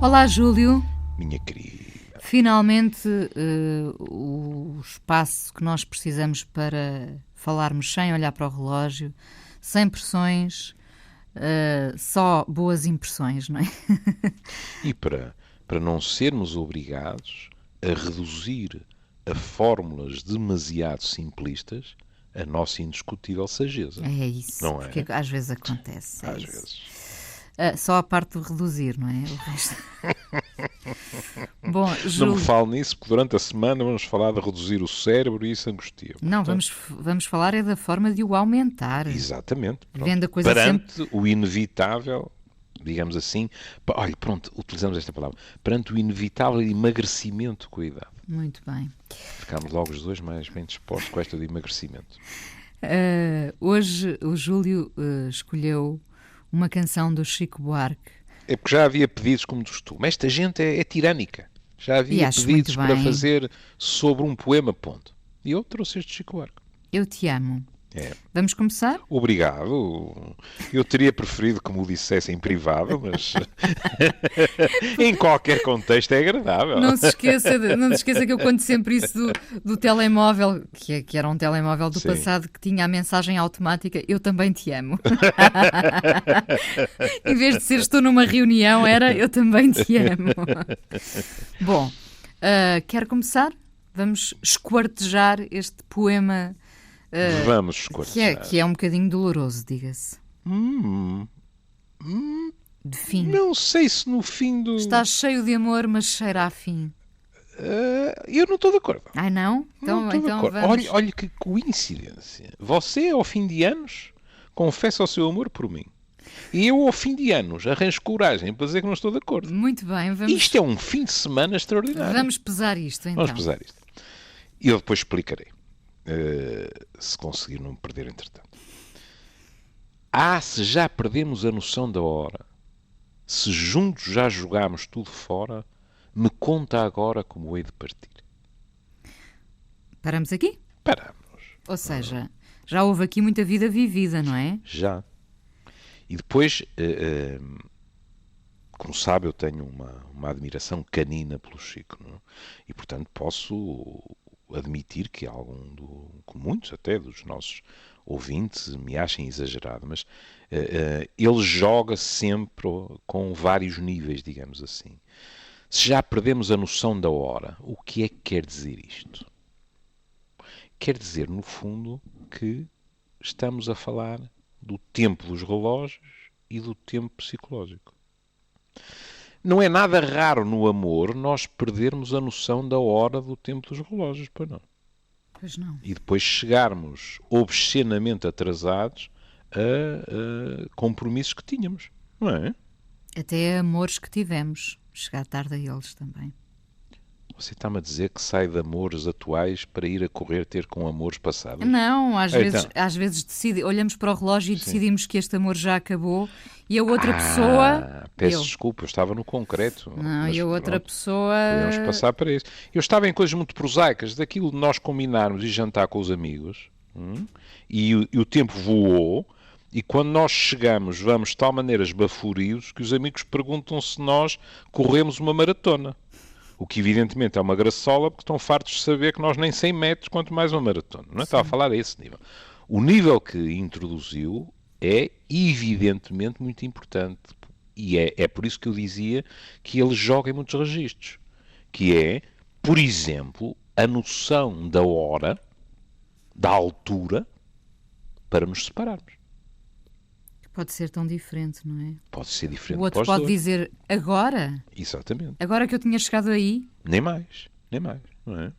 Olá, Júlio. Minha querida. Finalmente, o espaço que nós precisamos para falarmos sem olhar para o relógio, sem pressões, só boas impressões, não é? E para não sermos obrigados a reduzir a fórmulas demasiado simplistas a nossa indiscutível sageza. É isso, Não porque é? às vezes acontece. Às isso. vezes. Só a parte do reduzir, não é? O resto. Bom, Não Júlio. me fale nisso, porque durante a semana vamos falar de reduzir o cérebro e isso angustia. Não, vamos falar é da forma de o aumentar. Exatamente. Pronto. Vendo a coisa Perante o inevitável, digamos assim, olha, pronto, utilizamos esta palavra, perante o inevitável emagrecimento com a idade. Muito bem. Ficámos logo os dois mais bem dispostos com esta de emagrecimento. Hoje o Júlio escolheu uma canção do Chico Buarque. É porque já havia pedidos como de costume. Esta gente é tirânica. Já havia pedidos para fazer sobre um poema, ponto. E eu trouxe este Chico Buarque. Eu te amo. É. Vamos começar? Obrigado. Eu teria preferido que me o dissesse em privado, mas em qualquer contexto é agradável. Não se esqueça que eu conto sempre isso do telemóvel, que era um telemóvel do passado que tinha a mensagem automática: eu também te amo. Em vez de ser estou numa reunião, era eu também te amo. Bom, quer começar? Vamos esquartejar este poema. Vamos esquartejar. Que é um bocadinho doloroso, diga-se. De fim. Não sei se no fim do... Está cheio de amor, mas cheira a fim. Eu não estou de acordo. Ai, não? Então acordo. vamos. Olha que coincidência. Você, ao fim de anos, confessa o seu amor por mim. E eu, ao fim de anos, arranjo coragem para dizer que não estou de acordo. Muito bem, vamos... Isto é um fim de semana extraordinário. Vamos pesar isto, então. Vamos pesar isto. E eu depois explicarei. Se conseguir não me perder entretanto. Se já perdemos a noção da hora, se juntos já jogámos tudo fora, me conta agora como hei de partir. Paramos aqui? Paramos. Ou seja, já houve aqui muita vida vivida, não é? Já. E depois, como sabe, eu tenho uma admiração canina pelo Chico, não é? E portanto posso admitir que muitos até dos nossos ouvintes me achem exagerado, mas ele joga sempre com vários níveis, digamos assim. Se já perdemos a noção da hora, o que é que quer dizer isto? Quer dizer, no fundo, que estamos a falar do tempo dos relógios e do tempo psicológico. Não é nada raro no amor nós perdermos a noção da hora do tempo dos relógios, pois não? Pois não. E depois chegarmos obscenamente atrasados a compromissos que tínhamos, não é? Até amores que tivemos. Chegar tarde a eles também. Você está-me a dizer que sai de amores atuais para ir a correr ter com amores passados? Não, às vezes olhamos para o relógio e decidimos que este amor já acabou e a outra pessoa... Peço desculpa, eu estava no concreto. Não, e a outra pessoa... Podemos passar para isso. Eu estava em coisas muito prosaicas, daquilo de nós combinarmos e jantar com os amigos, e o tempo voou, e quando nós chegamos vamos de tal maneira esbaforidos que os amigos perguntam se nós corremos uma maratona. O que evidentemente é uma graçola, porque estão fartos de saber que nós nem 100 metros, quanto mais uma maratona. Não é? Estava a falar a esse nível. O nível que introduziu é evidentemente muito importante. E é por isso que eu dizia que ele joga em muitos registros. Que é, por exemplo, a noção da hora, da altura, para nos separarmos. Pode ser tão diferente, não é? Pode ser diferente. O outro pode dizer agora? Exatamente. Agora que eu tinha chegado aí? Nem mais, não é?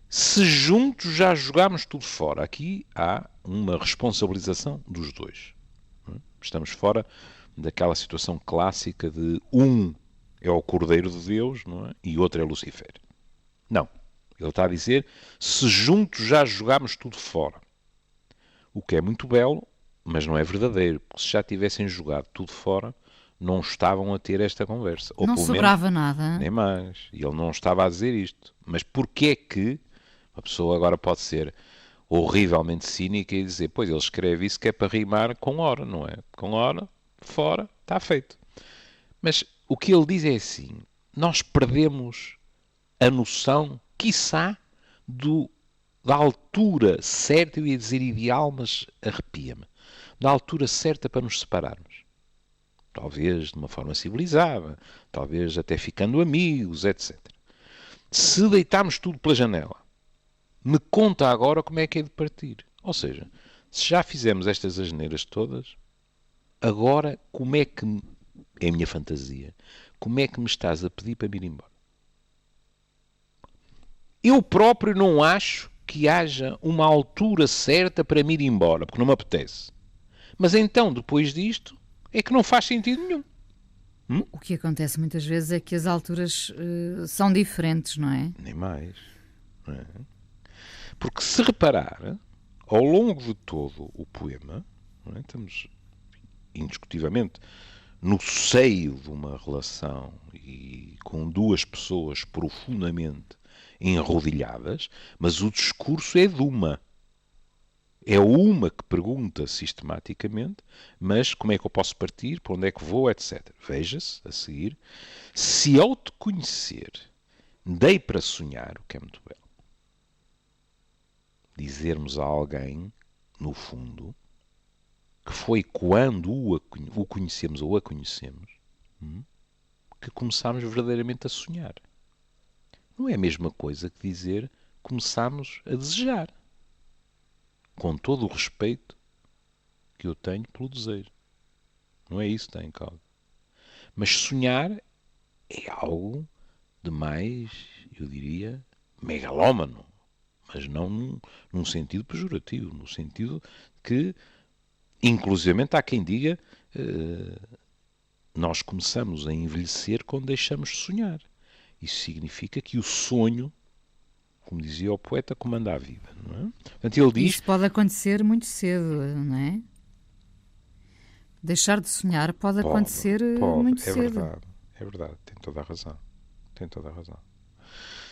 Se juntos já jogámos tudo fora, aqui há uma responsabilização dos dois. Não é? Estamos fora daquela situação clássica de um é o Cordeiro de Deus, não é? E outro é Lucifer. Não. Ele está a dizer, se juntos já jogámos tudo fora. O que é muito belo, mas não é verdadeiro, porque se já tivessem jogado tudo fora, não estavam a ter esta conversa. Ou não pelo sobrava menos, nada. Nem mais. E ele não estava a dizer isto. Mas porquê é que a pessoa agora pode ser horrivelmente cínica e dizer, pois ele escreve isso que é para rimar com hora, não é? Com hora, fora, está feito. Mas o que ele diz é assim, nós perdemos a noção, quiçá, da altura certa, eu ia dizer ideal, mas arrepia-me, da altura certa para nos separarmos. Talvez de uma forma civilizada, talvez até ficando amigos, etc. Se deitarmos tudo pela janela, me conta agora como é que é de partir. Ou seja, se já fizemos estas asneiras todas, agora como é que, é a minha fantasia, como é que me estás a pedir para me ir embora? Eu próprio não acho que haja uma altura certa para me ir embora, porque não me apetece. Mas então, depois disto, é que não faz sentido nenhum. O que acontece muitas vezes é que as alturas são diferentes, não é? Nem mais. Não é? Porque se reparar, ao longo de todo o poema, não é? Estamos indiscutivelmente no seio de uma relação e com duas pessoas profundamente enrodilhadas, mas o discurso é de uma. É uma que pergunta sistematicamente, mas como é que eu posso partir, para onde é que vou, etc. Veja-se, a seguir, se ao te conhecer dei para sonhar, o que é muito belo, dizermos a alguém, no fundo, que foi quando o conhecemos ou a conhecemos, que começámos verdadeiramente a sonhar. Não é a mesma coisa que dizer começámos a desejar. Com todo o respeito que eu tenho pelo desejo. Não é isso que está em causa. Mas sonhar é algo de mais, eu diria, megalómano. Mas não num sentido pejorativo. No sentido que, inclusivamente, há quem diga nós começamos a envelhecer quando deixamos de sonhar. Isso significa que o sonho, como dizia o poeta, comanda a vida, não é? Portanto, ele diz... Isso pode acontecer muito cedo, não é? Deixar de sonhar pode acontecer muito cedo. É verdade, tem toda a razão. Tem toda a razão.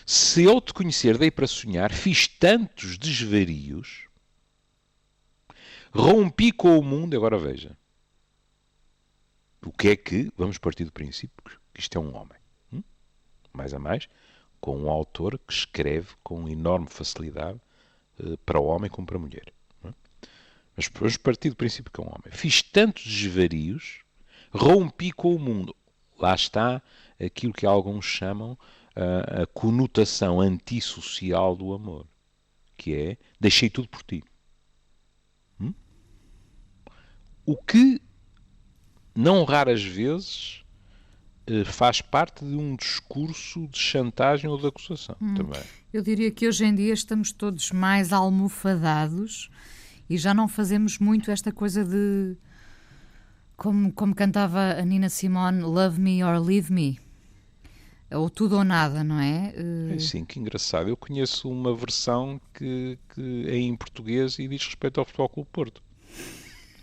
Se eu te conhecer, dei para sonhar, fiz tantos desvarios, rompi com o mundo, agora veja. O que é que, vamos partir do princípio que isto é um homem. Mais a mais, com um autor que escreve com enorme facilidade para o homem como para a mulher. Mas vamos partir do princípio que é um homem. Fiz tantos desvarios, rompi com o mundo. Lá está aquilo que alguns chamam a conotação antissocial do amor, que é deixei tudo por ti. O que, não raras vezes, faz parte de um discurso de chantagem ou de acusação também. Eu diria que hoje em dia estamos todos mais almofadados e já não fazemos muito esta coisa de, como cantava a Nina Simone, love me or leave me, ou tudo ou nada, não é? Sim, que engraçado. Eu conheço uma versão que é em português e diz respeito ao Futebol Clube Porto.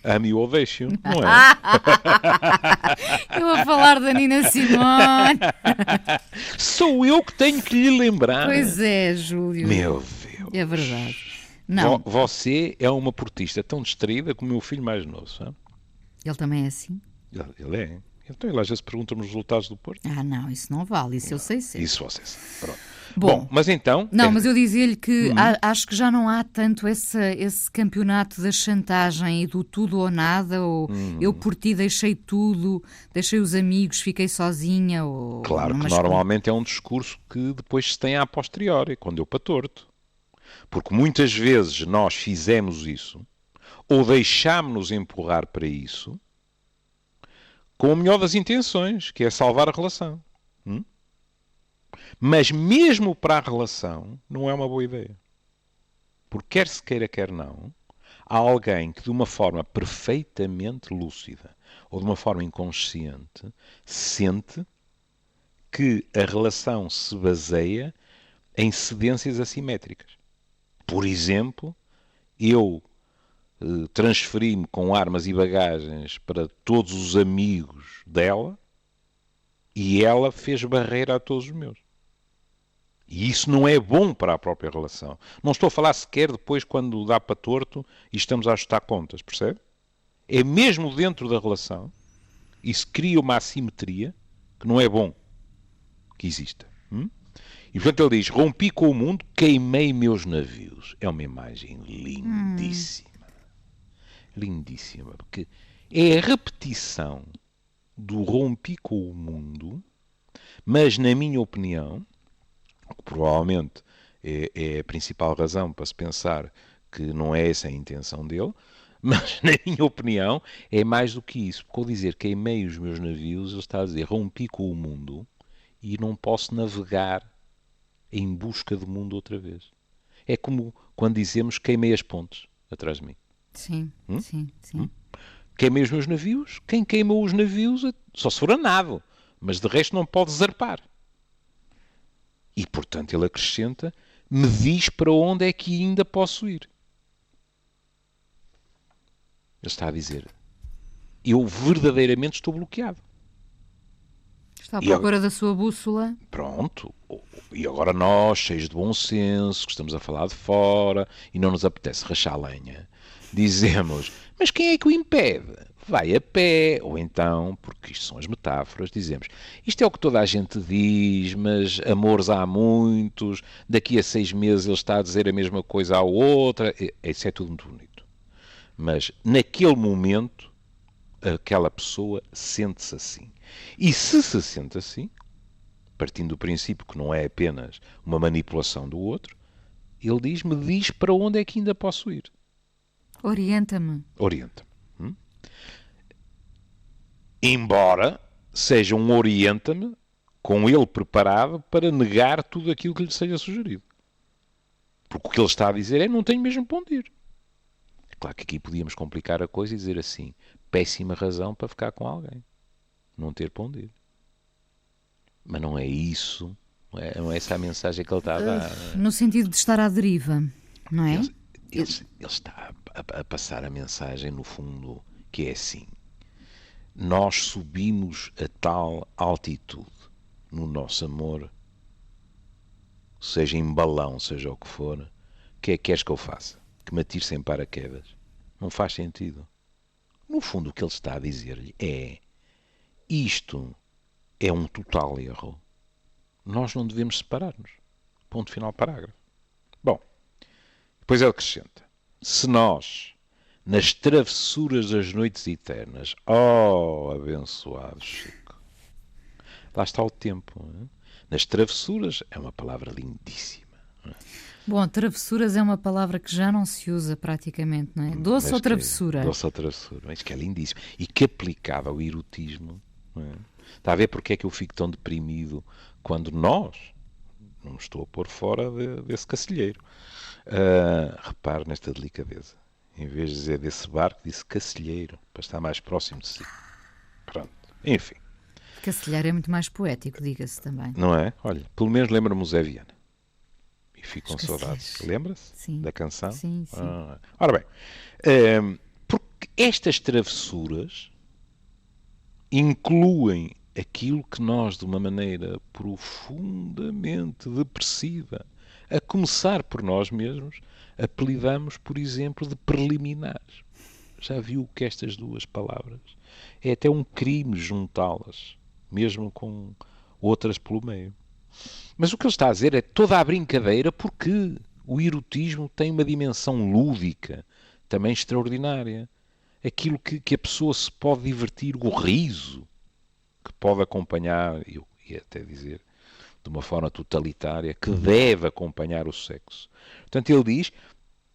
Ame-o ou deixe-o, não é? Eu a falar da Nina Simone. Sou eu que tenho que lhe lembrar. Pois é, Júlio. Meu Deus. É verdade. Não. Você é uma portista tão distraída como o meu filho mais novo, sabe? Ele também é assim? Ele é. Então ele às vezes pergunta-me os resultados do Porto. Ah, não, isso não vale, isso eu sei ser. Isso você sabe. Pronto. Bom, mas então... Não, mas eu dizia-lhe que acho que já não há tanto esse campeonato da chantagem e do tudo ou nada, ou eu por ti deixei tudo, deixei os amigos, fiquei sozinha. Ou claro que normalmente é um discurso que depois se tem a posteriori, quando deu para torto. Porque muitas vezes nós fizemos isso, ou deixámos-nos empurrar para isso, com a melhor das intenções, que é salvar a relação. Mas mesmo para a relação, não é uma boa ideia. Porque quer se queira, quer não, há alguém que de uma forma perfeitamente lúcida ou de uma forma inconsciente sente que a relação se baseia em cedências assimétricas. Por exemplo, eu transferi-me com armas e bagagens para todos os amigos dela e ela fez barreira a todos os meus. E isso não é bom para a própria relação. Não estou a falar sequer depois quando dá para torto e estamos a ajustar contas, percebe? É mesmo dentro da relação, isso cria uma assimetria que não é bom que exista. E portanto ele diz, rompi com o mundo, queimei meus navios. É uma imagem lindíssima. Lindíssima, porque é a repetição do rompi com o mundo, mas na minha opinião, que provavelmente é a principal razão para se pensar que não é essa a intenção dele, mas na minha opinião é mais do que isso. Porque ao dizer queimei os meus navios, ele está a dizer rompi com o mundo e não posso navegar em busca do mundo outra vez. É como quando dizemos queimei as pontes atrás de mim. Sim, sim. Queimei os meus navios. Quem queimou os navios só se for a nado, mas de resto não pode zarpar. E portanto ele acrescenta, me diz para onde é que ainda posso ir. Ele está a dizer, eu verdadeiramente estou bloqueado. Está à procura da sua bússola. Pronto. E agora nós, cheios de bom senso, que estamos a falar de fora e não nos apetece rachar lenha, dizemos, mas quem é que o impede? Vai a pé. Ou então, porque isto são as metáforas, dizemos, isto é o que toda a gente diz, mas amores há muitos, daqui a 6 meses ele está a dizer a mesma coisa à outra. Isso é tudo muito bonito. Mas naquele momento, aquela pessoa sente-se assim. E se sente assim, partindo do princípio que não é apenas uma manipulação do outro, ele diz-me, diz para onde é que ainda posso ir. Orienta-me. Orienta-me. Embora seja um orienta-me com ele preparado para negar tudo aquilo que lhe seja sugerido. Porque o que ele está a dizer é, não tenho mesmo para onde ir. É claro que aqui podíamos complicar a coisa e dizer assim, péssima razão para ficar com alguém. Não ter para onde ir. Mas não é isso, não é essa a mensagem que ele está a dar. No sentido de estar à deriva, não é? Ele está a passar a mensagem, no fundo, que é assim. Nós subimos a tal altitude no nosso amor, seja em balão, seja o que for, que é que queres que eu faça? Que me atire sem paraquedas? Não faz sentido. No fundo, o que ele está a dizer-lhe é isto é um total erro. Nós não devemos separar-nos. Ponto final, parágrafo. Bom, depois ele acrescenta. Se nós, nas travessuras das noites eternas, oh, abençoado Chico, lá está o tempo. Não é? Nas travessuras é uma palavra lindíssima. Não é? Bom, travessuras é uma palavra que já não se usa praticamente, não é? Doce ou travessura? Doce ou travessura. Mas que é lindíssimo. E que aplicado ao erotismo, não é? Está a ver porque é que eu fico tão deprimido quando nós, não me estou a pôr fora desse cacilheiro, repare nesta delicadeza. Em vez de dizer desse barco, disse cacilheiro, para estar mais próximo de si. Pronto. Enfim. Cacilhar é muito mais poético, diga-se também. Não é? Olha, pelo menos lembra-me o Zé Viana. E fico com saudades. Lembra-se da canção? Sim, sim. Ora bem, porque estas travessuras incluem aquilo que nós, de uma maneira profundamente depressiva, a começar por nós mesmos, apelidamos, por exemplo, de preliminares. Já viu que estas duas palavras é até um crime juntá-las, mesmo com outras pelo meio. Mas o que ele está a dizer é toda a brincadeira porque o erotismo tem uma dimensão lúdica também extraordinária. Aquilo que a pessoa se pode divertir, o riso que pode acompanhar, eu ia até dizer, de uma forma totalitária, que deve acompanhar o sexo. Portanto, ele diz,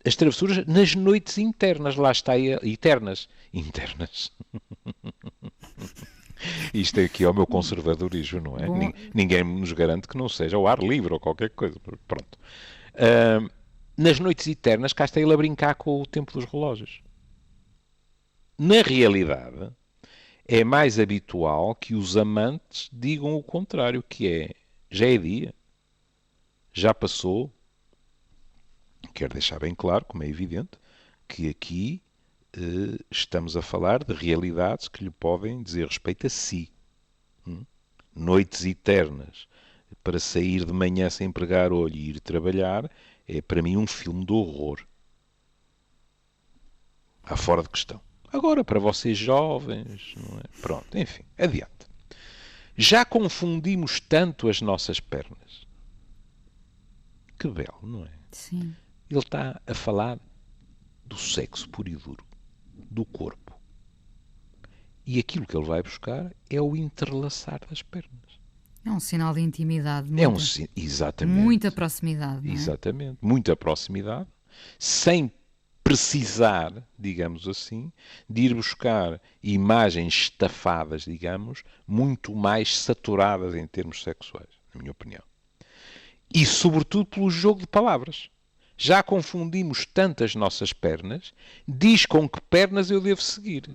as travessuras nas noites internas, lá está, eternas. Internas. Isto aqui é o meu conservadorismo, não é? Ninguém nos garante que não seja ao ar livre ou qualquer coisa. Pronto. Nas noites eternas, cá está ele a brincar com o tempo dos relógios. Na realidade, é mais habitual que os amantes digam o contrário, que é, já é dia, já passou. Quero deixar bem claro, como é evidente, que aqui estamos a falar de realidades que lhe podem dizer respeito a si. Noites eternas para sair de manhã sem pregar olho e ir trabalhar é para mim um filme de horror. Há fora de questão. Agora, para vocês jovens, não é? Pronto, enfim, adiante. Já confundimos tanto as nossas pernas. Que belo, não é? Sim. Ele está a falar do sexo puro e duro, do corpo. E aquilo que ele vai buscar é o entrelaçar das pernas. É um sinal de intimidade, exatamente, muita proximidade, não é? Exatamente, muita proximidade, sem precisar, digamos assim, de ir buscar imagens estafadas, digamos, muito mais saturadas em termos sexuais, na minha opinião. E, sobretudo, pelo jogo de palavras. Já confundimos tantas nossas pernas, diz com que pernas eu devo seguir.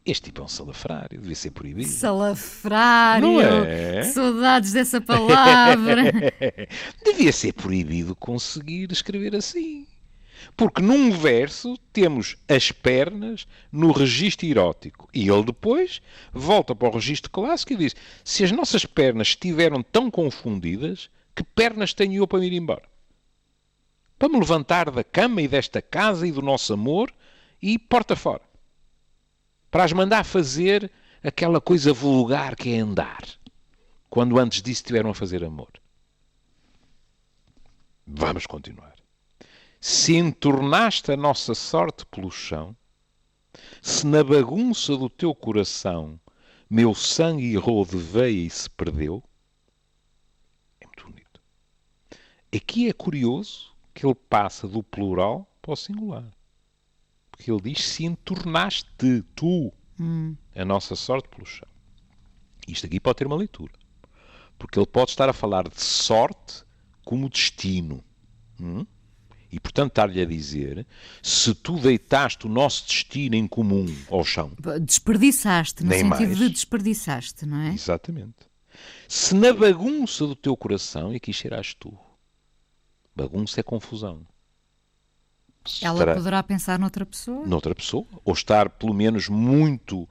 Este tipo é um salafrário, devia ser proibido. Salafrário! Não é? Que saudades dessa palavra! Devia ser proibido conseguir escrever assim. Porque num verso temos as pernas no registro erótico. E ele depois volta para o registro clássico e diz: se as nossas pernas estiveram tão confundidas, que pernas tenho eu para me ir embora? Para me levantar da cama e desta casa e do nosso amor e porta fora. Para as mandar fazer aquela coisa vulgar que é andar. Quando antes disso estiveram a fazer amor. Vamos continuar. Se entornaste a nossa sorte pelo chão, se na bagunça do teu coração meu sangue irrou de veia e se perdeu, é muito bonito. Aqui é curioso que ele passa do plural para o singular. Porque ele diz: se entornaste tu a nossa sorte pelo chão. Isto aqui pode ter uma leitura. Porque ele pode estar a falar de sorte como destino. E, portanto, estar-lhe a dizer: se tu deitaste o nosso destino em comum ao chão... Desperdiçaste, no nem sentido mais. de desperdiçaste, não é? Exatamente. Se na bagunça do teu coração, e aqui cheiraste tu. Bagunça é confusão. Ela poderá pensar noutra pessoa? Noutra pessoa. Ou estar, pelo menos, muito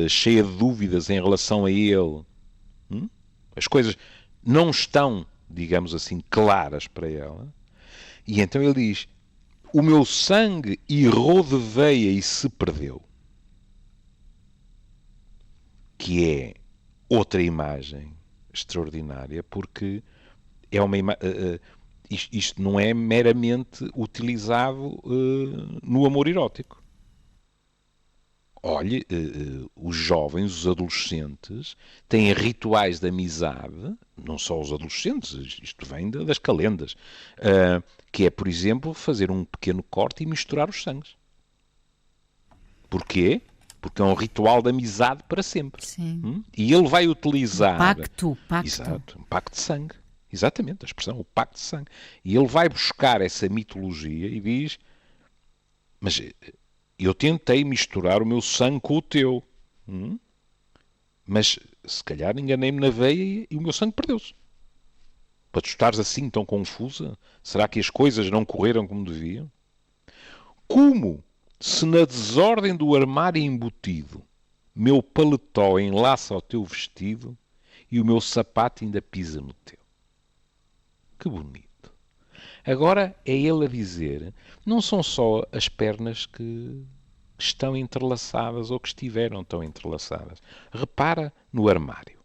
cheia de dúvidas em relação a ele. As coisas não estão, digamos assim, claras para ela. E então ele diz: o meu sangue irrou de veia e se perdeu. Que é outra imagem extraordinária, porque é uma isto não é meramente utilizado no amor erótico. Olhe, os jovens, os adolescentes, têm rituais de amizade, não só os adolescentes, isto vem das calendas, que é, por exemplo, fazer um pequeno corte e misturar os sangues. Porquê? Porque é um ritual de amizade para sempre. Sim. E ele vai utilizar... Pacto. Exato, um pacto de sangue. Exatamente, a expressão, o pacto de sangue. E ele vai buscar essa mitologia e diz: mas eu tentei misturar o meu sangue com o teu, mas se calhar enganei-me na veia e o meu sangue perdeu-se. Para tu estares assim tão confusa, será que as coisas não correram como deviam? Como se na desordem do armário embutido meu paletó enlaça ao teu vestido e o meu sapato ainda pisa no teu. Que bonito. Agora é ele a dizer: não são só as pernas que estão entrelaçadas ou que estiveram tão entrelaçadas. Repara no armário.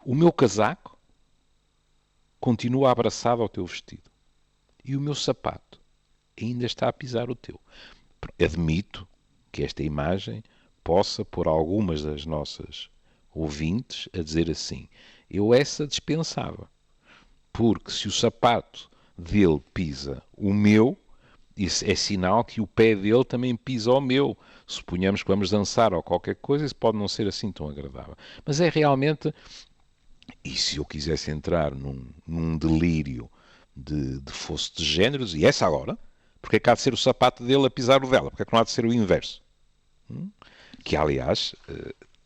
O meu casaco continua abraçado ao teu vestido. E o meu sapato ainda está a pisar o teu. Admito que esta imagem possa pôr algumas das nossas ouvintes a dizer assim: eu essa dispensava. Porque se o sapato dele pisa o meu, isso é sinal que o pé dele também pisa o meu. Suponhamos que vamos dançar ou qualquer coisa, isso pode não ser assim tão agradável. Mas é realmente... E se eu quisesse entrar num delírio de fosse de géneros, e essa agora, porque é que há de ser o sapato dele a pisar o dela? Porque é que não há de ser o inverso? Que, aliás,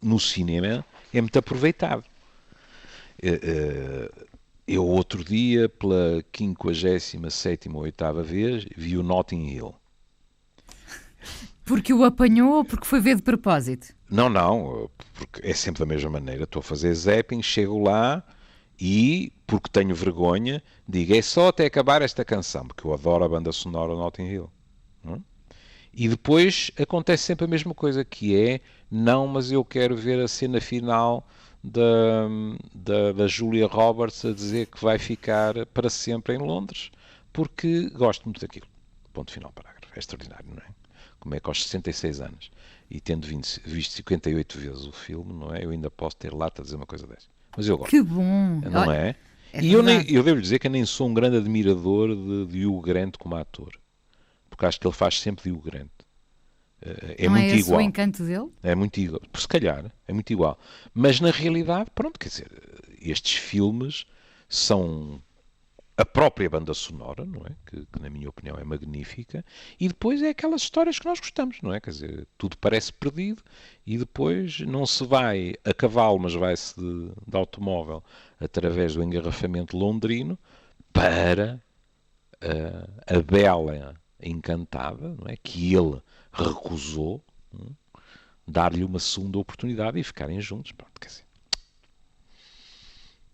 no cinema é muito aproveitado. Eu, outro dia, pela 57ª ou 8ª vez, vi o Notting Hill. Porque o apanhou ou porque foi ver de propósito? Não, porque é sempre da mesma maneira. Estou a fazer zapping, chego lá e, porque tenho vergonha, digo: é só até acabar esta canção, porque eu adoro a banda sonora Notting Hill. E depois acontece sempre a mesma coisa, que é, não, mas eu quero ver a cena final da Julia Roberts a dizer que vai ficar para sempre em Londres, porque gosto muito daquilo. Ponto final, parágrafo. É extraordinário, não é? Como é que aos 66 anos, e tendo visto 58 vezes o filme, não é? Eu ainda posso ter lata a dizer uma coisa dessa. Mas eu gosto. Que bom! Não é? É E verdade. eu devo dizer que eu nem sou um grande admirador de Hugh Grant como ator. Porque acho que ele faz sempre de Hugh Grant. É Não é muito esse o igual. encanto dele? É muito igual. Se calhar, é muito igual. Mas na realidade, pronto, quer dizer, estes filmes são a própria banda sonora, não é? Que na minha opinião é magnífica, e depois é aquelas histórias que nós gostamos, não é? Quer dizer, tudo parece perdido e depois não se vai a cavalo, mas vai-se de automóvel através do engarrafamento londrino para a Bela Encantada, não é? Que ele recusou, dar-lhe uma segunda oportunidade e ficarem juntos. Pronto, quer dizer,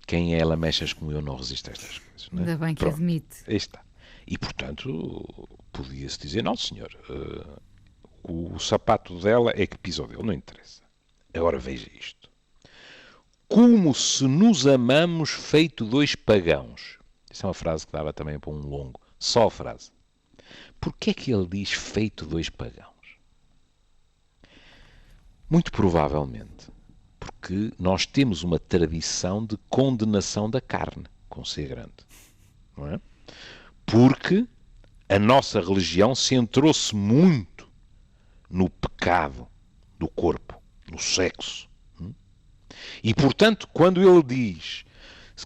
quem é lamechas como eu não resiste a estas coisas, não é? Ainda bem que Pronto, admite. aí está. E, portanto, podia-se dizer, não senhor, o sapato dela é que pisou dele, não interessa. Agora veja isto. Como se nos amamos feito dois pagãos. Essa é uma frase que dava também para um longo. Só a frase. Porquê é que ele diz feito dois pagãos? Muito provavelmente porque nós temos uma tradição de condenação da carne, com C grande. Não é? Porque a nossa religião centrou-se muito no pecado do corpo, no sexo. E, portanto, quando ele diz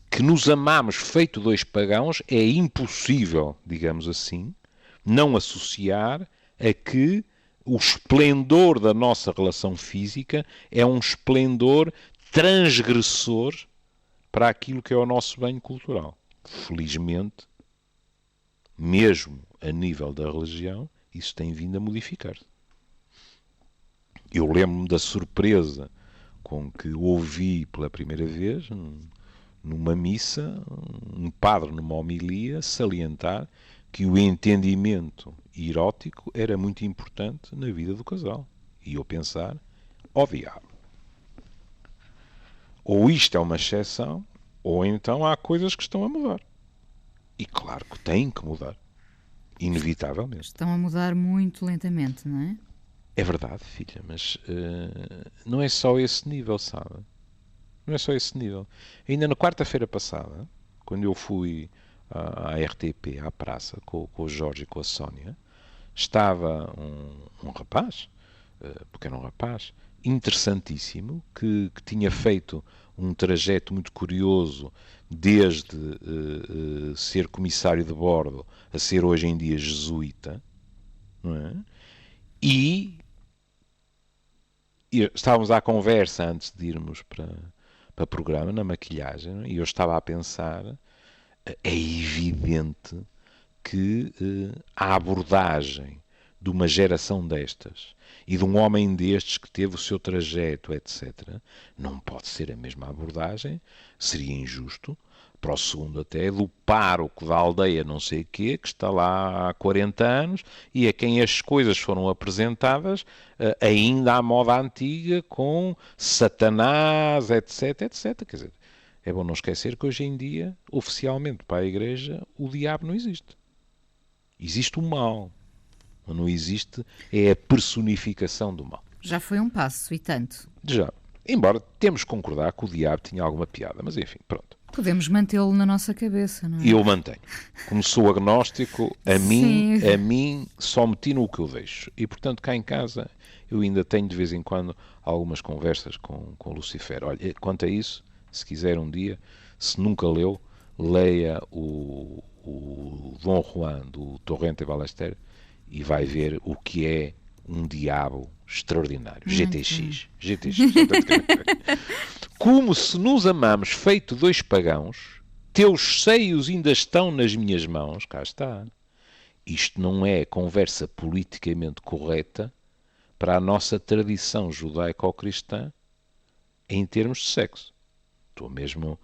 que nos amamos feito dois pagãos, é impossível, digamos assim, não associar a que o esplendor da nossa relação física é um esplendor transgressor para aquilo que é o nosso bem cultural. Felizmente, mesmo a nível da religião, isso tem vindo a modificar-se. Eu lembro-me da surpresa com que ouvi pela primeira vez, numa missa, um padre numa homilia salientar que o entendimento erótico era muito importante na vida do casal. E eu pensar, ó diabo, ou isto é uma exceção, ou então há coisas que estão a mudar. E claro que têm que mudar. Inevitavelmente. Estão a mudar muito lentamente, não é? É verdade, filha, mas não é só esse nível, sabe? Não é só esse nível. Ainda na quarta-feira passada, quando eu fui à RTP, à praça, com o Jorge e com a Sónia, estava um rapaz, porque era um rapaz, interessantíssimo, que tinha feito um trajeto muito curioso desde ser comissário de bordo a ser hoje em dia jesuíta, não é? E estávamos à conversa antes de irmos para o programa, na maquilhagem, não é? E eu estava a pensar, é evidente que a abordagem de uma geração destas e de um homem destes que teve o seu trajeto, etc., não pode ser a mesma abordagem, seria injusto, para o segundo até, do pároco da aldeia não sei quê, que está lá há 40 anos e a quem as coisas foram apresentadas ainda à moda antiga, com Satanás, etc, etc. Quer dizer, é bom não esquecer que hoje em dia, oficialmente para a Igreja, o diabo não existe. Existe o mal. Não existe é a personificação do mal. Já foi um passo e tanto. Já. Embora temos que concordar que o diabo tinha alguma piada, mas enfim, pronto. Podemos mantê-lo na nossa cabeça, não é? E eu mantenho. Como sou agnóstico, a Sim. mim só me tiro o que eu deixo. E portanto, cá em casa, eu ainda tenho de vez em quando algumas conversas com Lucifer. Olha, quanto a isso, se quiser um dia, se nunca leu, leia o Dom Juan do Torrente Ballester e vai ver o que é um diabo extraordinário. GTX. GTX. Como se nos amamos feito dois pagãos, teus seios ainda estão nas minhas mãos. Cá está. Isto não é conversa politicamente correta para a nossa tradição judaico-cristã em termos de sexo. Estou mesmo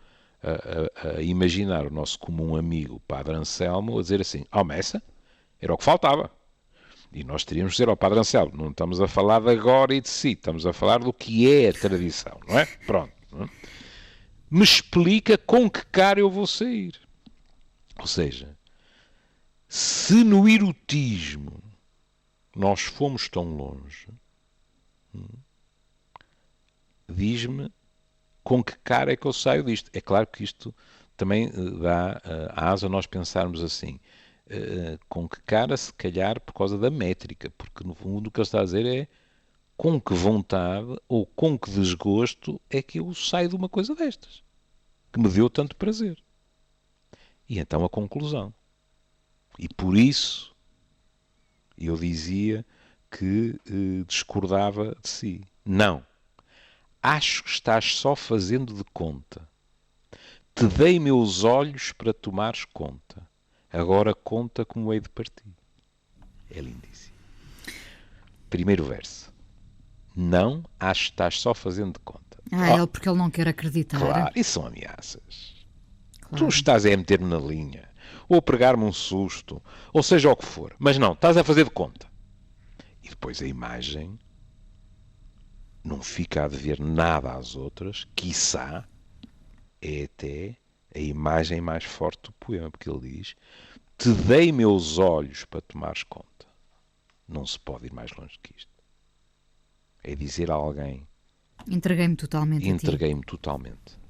a imaginar o nosso comum amigo Padre Anselmo a dizer assim, Messa, era o que faltava. E nós teríamos que dizer ao Padre Anselmo, não estamos a falar de agora e de si, estamos a falar do que é a tradição, não é? Pronto. Não é? Me explica com que cara eu vou sair. Ou seja, se no erotismo nós fomos tão longe, diz-me com que cara é que eu saio disto. É claro que isto também dá a asa a nós pensarmos assim, com que cara, se calhar, por causa da métrica, porque no fundo o que ele está a dizer é com que vontade ou com que desgosto é que eu saio de uma coisa destas, que me deu tanto prazer. E então a conclusão. E por isso eu dizia que discordava de si. Não. Acho que estás só fazendo de conta. Te dei meus olhos para tomares conta. Agora conta como hei de partir. É lindíssimo. Primeiro verso. Não, acho que estás só fazendo de conta. Ele porque ele não quer acreditar. Claro, isso são ameaças. Claro. Tu estás a meter-me na linha, ou a pregar-me um susto, ou seja o que for. Mas não, estás a fazer de conta. E depois a imagem não fica a dever nada às outras, quiçá é até a imagem mais forte do poema, porque ele diz: te dei meus olhos para tomares conta. Não se pode ir mais longe que isto. É dizer a alguém: entreguei-me totalmente a ti. Entreguei-me totalmente.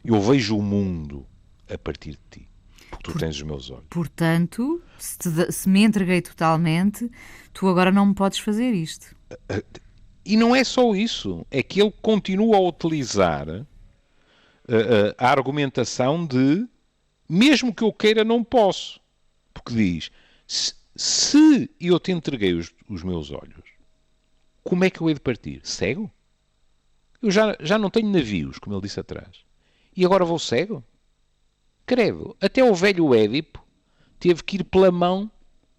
Eu vejo o mundo a partir de ti, porque tu tens os meus olhos. Portanto, se me entreguei totalmente, tu agora não me podes fazer isto. E não é só isso, é que ele continua a utilizar a argumentação de mesmo que eu queira, não posso. Porque diz, se eu te entreguei os meus olhos, como é que eu hei de partir? Cego? Eu já não tenho navios, como ele disse atrás. E agora vou cego? Credo, até o velho Édipo teve que ir pela mão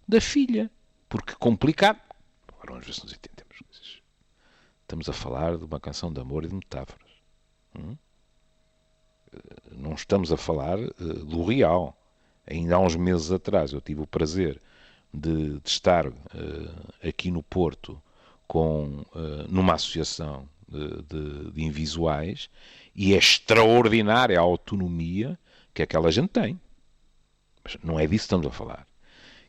da filha. Porque complicado. Agora vamos ver se nos entendemos. Estamos a falar de uma canção de amor e de metáforas. Não estamos a falar do real. Ainda há uns meses atrás eu tive o prazer de estar aqui no Porto numa associação de invisuais, e é extraordinária a autonomia que aquela gente tem. Mas não é disso que estamos a falar.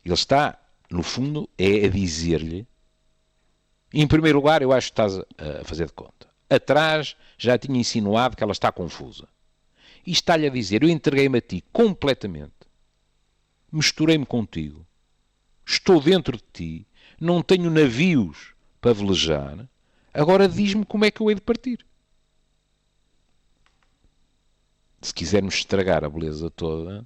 Ele está, no fundo, a dizer-lhe, em primeiro lugar, eu acho que estás a fazer de conta. Atrás já tinha insinuado que ela está confusa. E está-lhe a dizer, eu entreguei-me a ti completamente. Misturei-me contigo. Estou dentro de ti. Não tenho navios para velejar. Agora diz-me como é que eu hei de partir. Se quisermos estragar a beleza toda,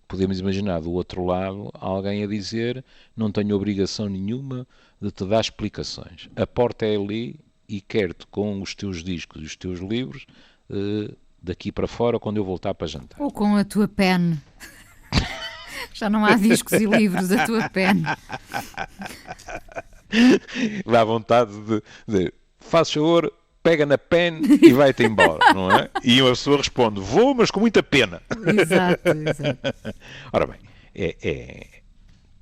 podemos imaginar do outro lado alguém a dizer, não tenho obrigação nenhuma de te dar explicações. A porta é ali e quero-te com os teus discos e os teus livros daqui para fora quando eu voltar para jantar. Ou com a tua pen. Já não há discos e livros, a tua pen. Dá vontade de dizer, faz favor, pega na pen e vai-te embora, não é? E a pessoa responde, vou, mas com muita pena. Exato, exato. Ora bem,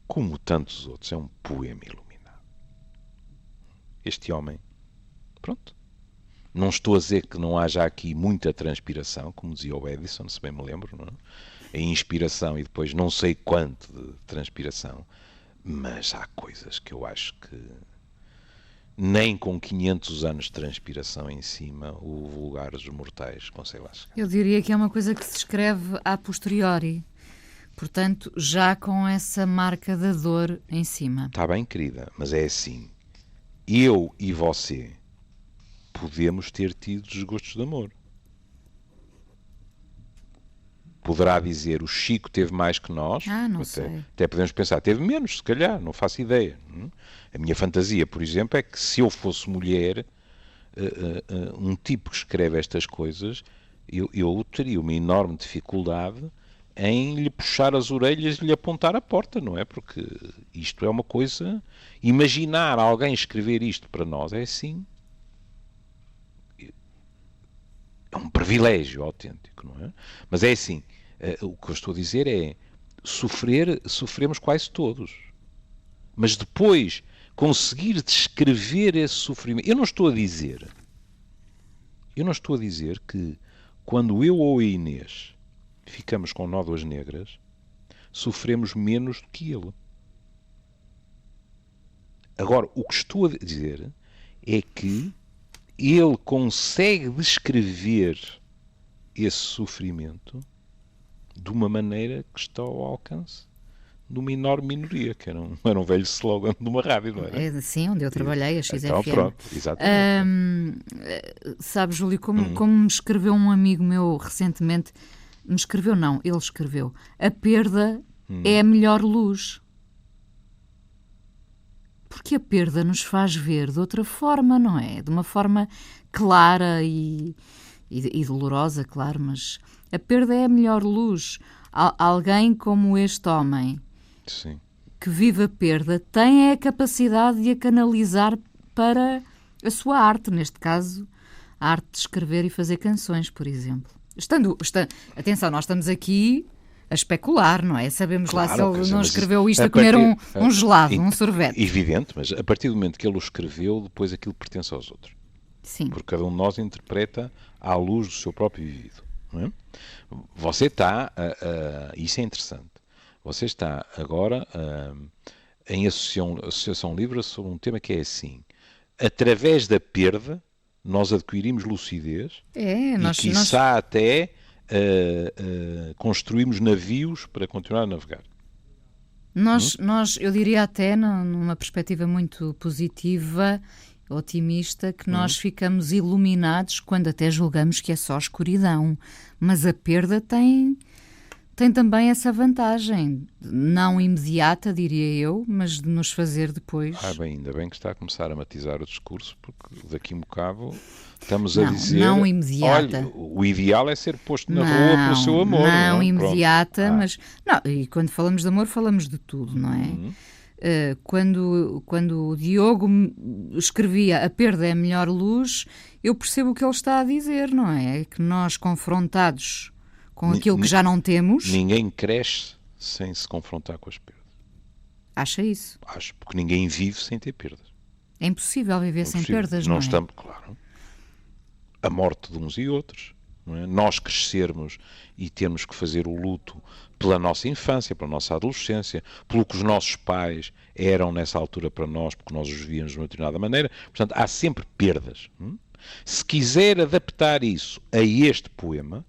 como tantos outros, é um poema iluminado. Este homem, pronto. Não estou a dizer que não haja aqui muita transpiração, como dizia o Edison, se bem me lembro, não é? A inspiração e depois não sei quanto de transpiração, mas há coisas que eu acho que nem com 500 anos de transpiração em cima o vulgar dos mortais consegue lá chegar. Eu diria que é uma coisa que se escreve a posteriori, portanto, já com essa marca da dor em cima. Está bem, querida, mas é assim, eu e você podemos ter tido desgostos de amor. Poderá dizer, o Chico teve mais que nós. Não sei. Até podemos pensar, teve menos, se calhar, não faço ideia. A minha fantasia, por exemplo, é que se eu fosse mulher, um tipo que escreve estas coisas, eu teria uma enorme dificuldade em lhe puxar as orelhas e lhe apontar a porta, não é? Porque isto é uma coisa... Imaginar alguém escrever isto para nós é assim... É um privilégio autêntico, não é? Mas é assim, o que eu estou a dizer é, sofremos quase todos. Mas depois conseguir descrever esse sofrimento. Eu não estou a dizer que quando eu ou a Inês ficamos com nódoas negras, sofremos menos do que ele. Agora, o que estou a dizer é que ele consegue descrever esse sofrimento de uma maneira que está ao alcance de uma enorme minoria, que era um velho slogan de uma rádio, não era? Sim, onde eu trabalhei, a XFM. Então, pronto, exatamente. Sabe, Júlio, como me escreveu um amigo meu recentemente, ele escreveu, a perda é a melhor luz. Porque a perda nos faz ver de outra forma, não é? De uma forma clara e dolorosa, claro, mas a perda é a melhor luz. Alguém como este homem, sim, que vive a perda, tem a capacidade de a canalizar para a sua arte, neste caso, a arte de escrever e fazer canções, por exemplo. Atenção, nós estamos aqui a especular, não é? Sabemos lá se ele não escreveu isto a comer um gelado, um sorvete. Evidente, mas a partir do momento que ele o escreveu, depois aquilo pertence aos outros. Sim. Porque cada um de nós interpreta à luz do seu próprio vivido. Não é? Você está, isso é interessante, você está agora em associação livre sobre um tema que é assim: através da perda nós adquirimos lucidez quiçá até construímos navios para continuar a navegar. Eu diria até, numa perspectiva muito positiva, otimista, que nós ficamos iluminados quando até julgamos que é só escuridão. Mas a perda tem também essa vantagem, não imediata, diria eu, mas de nos fazer depois... Ainda bem que está a começar a matizar o discurso, porque daqui a um bocado estamos a dizer... Não imediata. Olha, o ideal é ser posto na rua pelo seu amor. Não imediata, mas... Não, e quando falamos de amor, falamos de tudo, não é? Quando o Diogo escrevia a perda é a melhor luz, eu percebo o que ele está a dizer, não é? É que nós, confrontados com aquilo que já não temos... Ninguém cresce sem se confrontar com as perdas. Acha isso? Acho, porque ninguém vive sem ter perdas. É impossível viver sem perdas, não é? Estamos, claro. A morte de uns e outros. Não é? Nós crescermos e termos que fazer o luto pela nossa infância, pela nossa adolescência, pelo que os nossos pais eram nessa altura para nós, porque nós os víamos de uma determinada maneira. Portanto, há sempre perdas. Se quiser adaptar isso a este poema,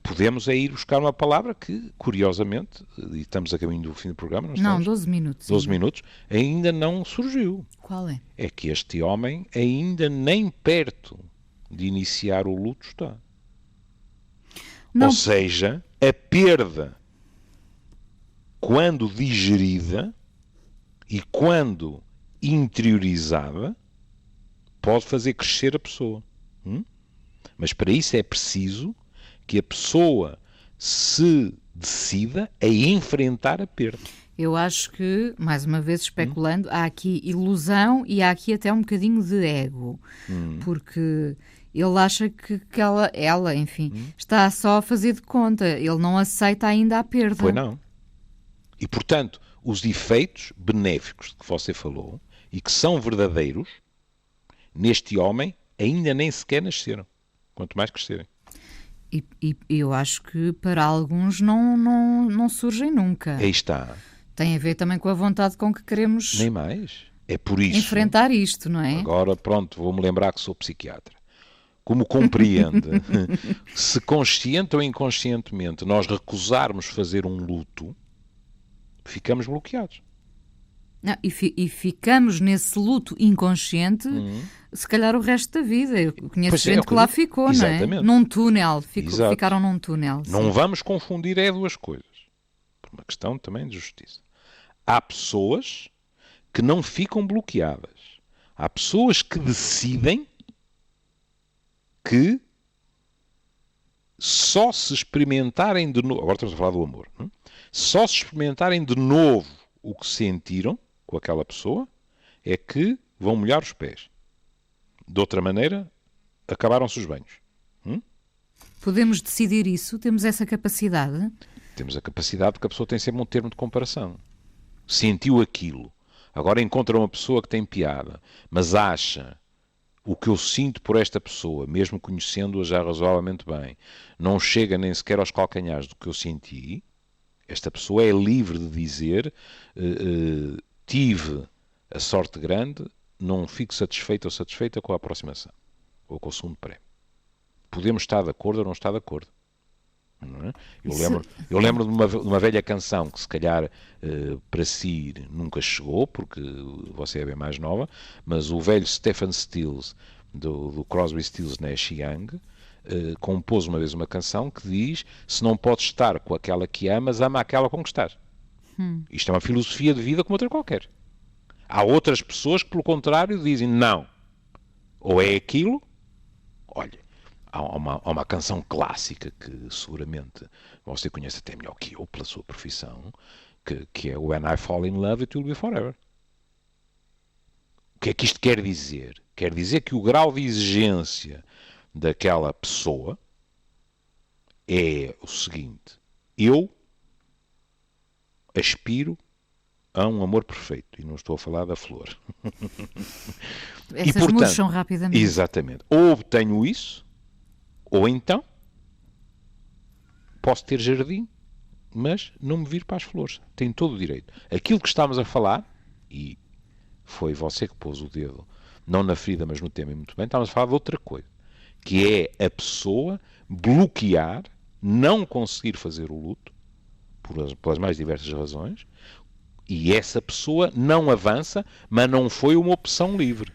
podemos ir buscar uma palavra que, curiosamente, e estamos a caminho do fim do programa, não, 12 minutos. 12 minutos, ainda não surgiu. Qual é? É que este homem ainda nem perto de iniciar o luto está. Não. Ou seja, a perda, quando digerida e quando interiorizada, pode fazer crescer a pessoa. Mas para isso é preciso que a pessoa se decida a enfrentar a perda. Eu acho que, mais uma vez especulando, há aqui ilusão e há aqui até um bocadinho de ego. Porque ele acha que ela, enfim, está só a fazer de conta. Ele não aceita ainda a perda. Pois não. E, portanto, os efeitos benéficos de que você falou e que são verdadeiros, neste homem, ainda nem sequer nasceram. Quanto mais crescerem. E eu acho que para alguns não surgem nunca. Aí está. Tem a ver também com a vontade com que queremos... Nem mais. É por isso. Enfrentar isto, não é? Agora, pronto, vou-me lembrar que sou psiquiatra. Como compreende, se consciente ou inconscientemente nós recusarmos fazer um luto, ficamos bloqueados. Não, e ficamos nesse luto inconsciente, se calhar o resto da vida. Eu conheço gente que lá ficou, exatamente. Não é? Num túnel. Ficaram num túnel. Não vamos confundir duas coisas. Por uma questão também de justiça. Há pessoas que não ficam bloqueadas. Há pessoas que decidem que só se experimentarem de novo... Agora estamos a falar do amor. Não? Só se experimentarem de novo o que sentiram com aquela pessoa é que vão molhar os pés. De outra maneira, acabaram-se os banhos. Podemos decidir isso? Temos essa capacidade? Temos a capacidade porque a pessoa tem sempre um termo de comparação. Sentiu aquilo. Agora encontra uma pessoa que tem piada, mas acha o que eu sinto por esta pessoa, mesmo conhecendo-a já razoavelmente bem, não chega nem sequer aos calcanhares do que eu senti. Esta pessoa é livre de dizer tive a sorte grande, não fico satisfeito ou satisfeita com a aproximação ou com o segundo prémio. Podemos estar de acordo ou não estar de acordo. Não é? Eu lembro de uma velha canção que se calhar para si nunca chegou, porque você é bem mais nova, mas o velho Stephen Stills, do Crosby, Stills, Nash Young, compôs uma vez uma canção que diz: se não podes estar com aquela que amas, ama aquela com que estás. Isto é uma filosofia de vida como outra qualquer. Há outras pessoas que, pelo contrário, dizem não. Ou é aquilo. Olha, há uma canção clássica que seguramente você conhece até melhor que eu, pela sua profissão, que é When I Fall in Love, It Will Be Forever. O que é que isto quer dizer? Quer dizer que o grau de exigência daquela pessoa é o seguinte: eu aspiro a um amor perfeito, e não estou a falar da flor. Essas e, portanto, murcham rapidamente. Exatamente. Ou obtenho isso, ou então posso ter jardim, mas não me vir para as flores. Tem todo o direito. Aquilo que estamos a falar, e foi você que pôs o dedo, não na ferida, mas no tema, e muito bem, estamos a falar de outra coisa, que é a pessoa bloquear, não conseguir fazer o luto, pelas mais diversas razões, e essa pessoa não avança, mas não foi uma opção livre.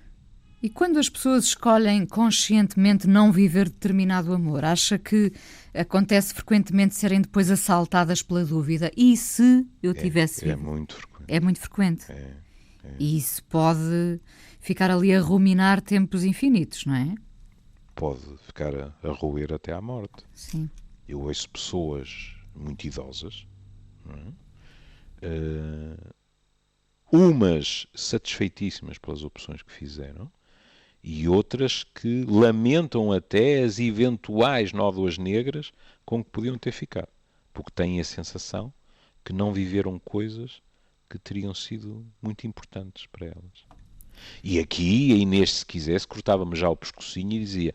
E quando as pessoas escolhem conscientemente não viver determinado amor, acha que acontece frequentemente serem depois assaltadas pela dúvida? E se eu tivesse vivido? É muito frequente. É muito frequente. E isso pode ficar ali a ruminar tempos infinitos, não é? Pode ficar a roer até à morte. Sim. Eu ouço pessoas muito idosas, não é? Umas satisfeitíssimas pelas opções que fizeram e outras que lamentam até as eventuais nódoas negras com que podiam ter ficado, porque têm a sensação que não viveram coisas que teriam sido muito importantes para elas. E aqui a Inês, se quisesse, cortava-me já o pescocinho e dizia: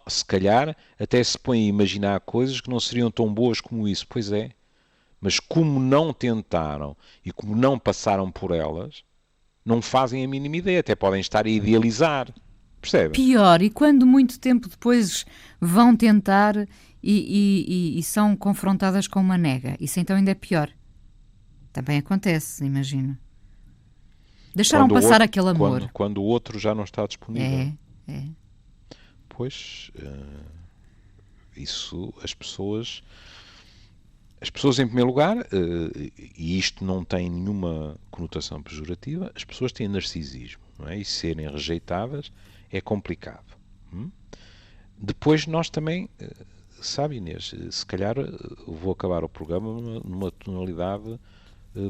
se calhar até se põe a imaginar coisas que não seriam tão boas como isso. Pois é, mas como não tentaram e como não passaram por elas, não fazem a mínima ideia, até podem estar a idealizar. Percebe? Pior, e quando muito tempo depois vão tentar e são confrontadas com uma nega, isso então ainda é pior. Também acontece, imagino. Deixaram passar aquele amor. Quando o outro já não está disponível. É. Pois, isso as pessoas, em primeiro lugar, e isto não tem nenhuma conotação pejorativa, as pessoas têm narcisismo, não é? E serem rejeitadas é complicado. Depois nós também, sabe, Inês, se calhar vou acabar o programa numa tonalidade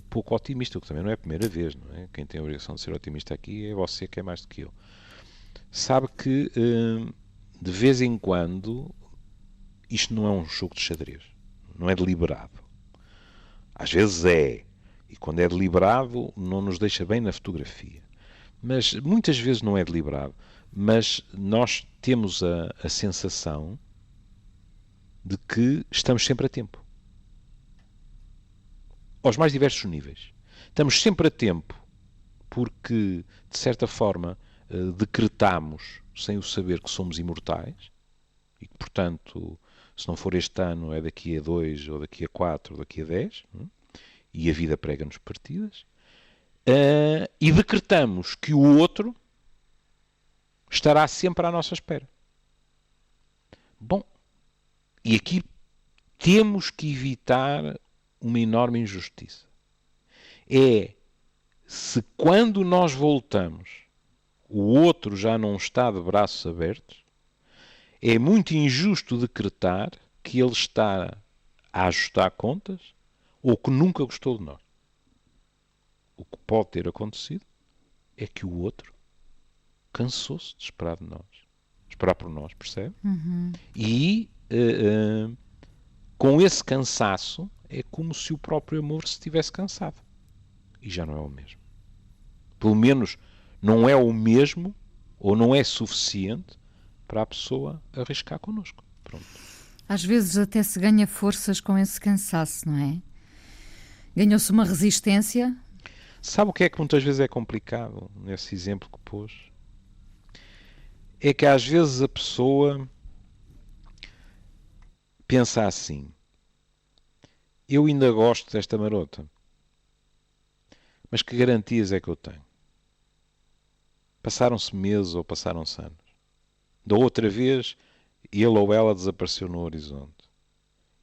pouco otimista, o que também não é a primeira vez, não é? Quem tem a obrigação de ser otimista aqui é você, que é mais do que eu. Sabe que de vez em quando isto não é um jogo de xadrez, não é deliberado. Às vezes é, e quando é deliberado não nos deixa bem na fotografia. Mas muitas vezes não é deliberado, mas nós temos a sensação de que estamos sempre a tempo. Aos mais diversos níveis. Estamos sempre a tempo porque, de certa forma, decretamos, sem o saber, que somos imortais e que, portanto, se não for este ano, é daqui a 2, ou daqui a 4, ou daqui a 10, e a vida prega-nos partidas, e decretamos que o outro estará sempre à nossa espera. Bom, e aqui temos que evitar uma enorme injustiça. É se quando nós voltamos o outro já não está de braços abertos, é muito injusto decretar que ele está a ajustar contas ou que nunca gostou de nós. O que pode ter acontecido é que o outro cansou-se de esperar de nós. Esperar por nós, percebe? E com esse cansaço é como se o próprio amor se tivesse cansado. E já não é o mesmo. Pelo menos não é o mesmo ou não é suficiente para a pessoa arriscar connosco. Pronto. Às vezes até se ganha forças com esse cansaço, não é? Ganhou-se uma resistência. Sabe o que é que muitas vezes é complicado nesse exemplo que pôs? É que às vezes a pessoa pensa assim: eu ainda gosto desta marota, mas que garantias é que eu tenho? Passaram-se meses ou passaram-se anos. Da outra vez, ele ou ela desapareceu no horizonte.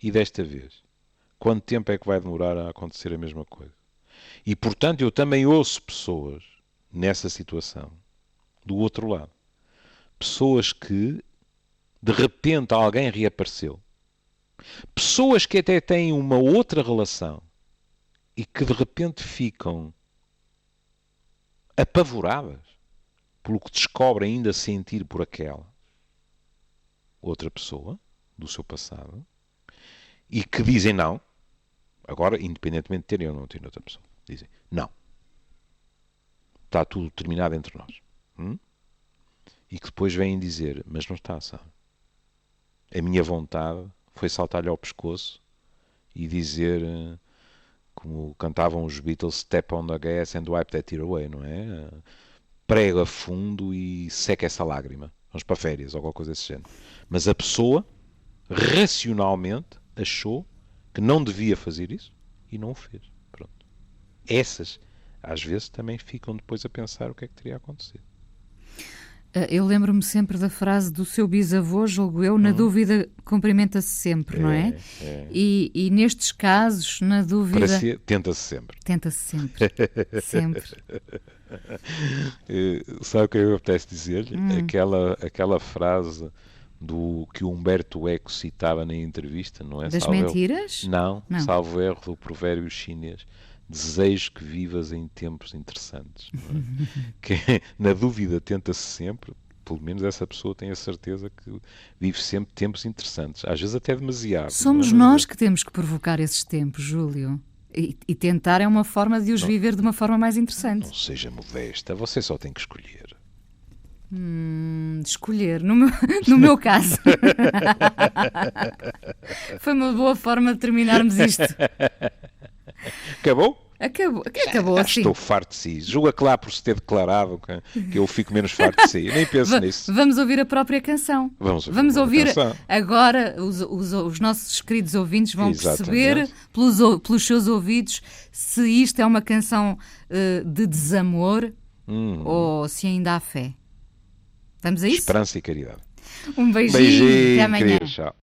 E desta vez, quanto tempo é que vai demorar a acontecer a mesma coisa? E, portanto, eu também ouço pessoas nessa situação, do outro lado. Pessoas que, de repente, alguém reapareceu. Pessoas que até têm uma outra relação e que, de repente, ficam apavoradas pelo que descobrem ainda sentir por aquela outra pessoa do seu passado e que dizem não, agora, independentemente de terem ou não terem outra pessoa, dizem não. Está tudo terminado entre nós. E que depois vêm dizer, mas não está, sabe? A minha vontade foi saltar-lhe ao pescoço e dizer, como cantavam os Beatles, step on the gas and wipe that tear away, não é? Prega a fundo e seca essa lágrima. Vamos para férias ou qualquer coisa desse género. Mas a pessoa, racionalmente, achou que não devia fazer isso e não o fez. Pronto. Essas, às vezes, também ficam depois a pensar o que é que teria acontecido. Eu lembro-me sempre da frase do seu bisavô, julgo eu, na dúvida cumprimenta-se sempre, não é? E nestes casos, na dúvida... Tenta-se sempre. Tenta-se sempre. Sempre. Sabe o que eu apetece dizer-lhe? Aquela frase do que o Humberto Eco citava na entrevista, não é? Das mentiras? Não, salvo erro do provérbio chinês. Desejo que vivas em tempos interessantes. Não é? Que, na dúvida, tenta-se sempre. Pelo menos essa pessoa tem a certeza que vive sempre tempos interessantes. Às vezes até demasiado. Somos nós que temos que provocar esses tempos, Júlio. E tentar é uma forma de os viver de uma forma mais interessante. Não seja modesta. Você só tem que escolher. Escolher, no meu caso. Foi uma boa forma de terminarmos isto. Acabou? Acabou assim. Estou farto de si. Julga que lá por se ter declarado que eu fico menos farto de si. Nem penso nisso. Vamos ouvir a própria canção. Vamos ouvir agora. Os nossos queridos ouvintes vão perceber pelos seus ouvidos se isto é uma canção de desamor ou se ainda há fé. Vamos a isso? Esperança e caridade. Um beijinho. Até amanhã. Tchau.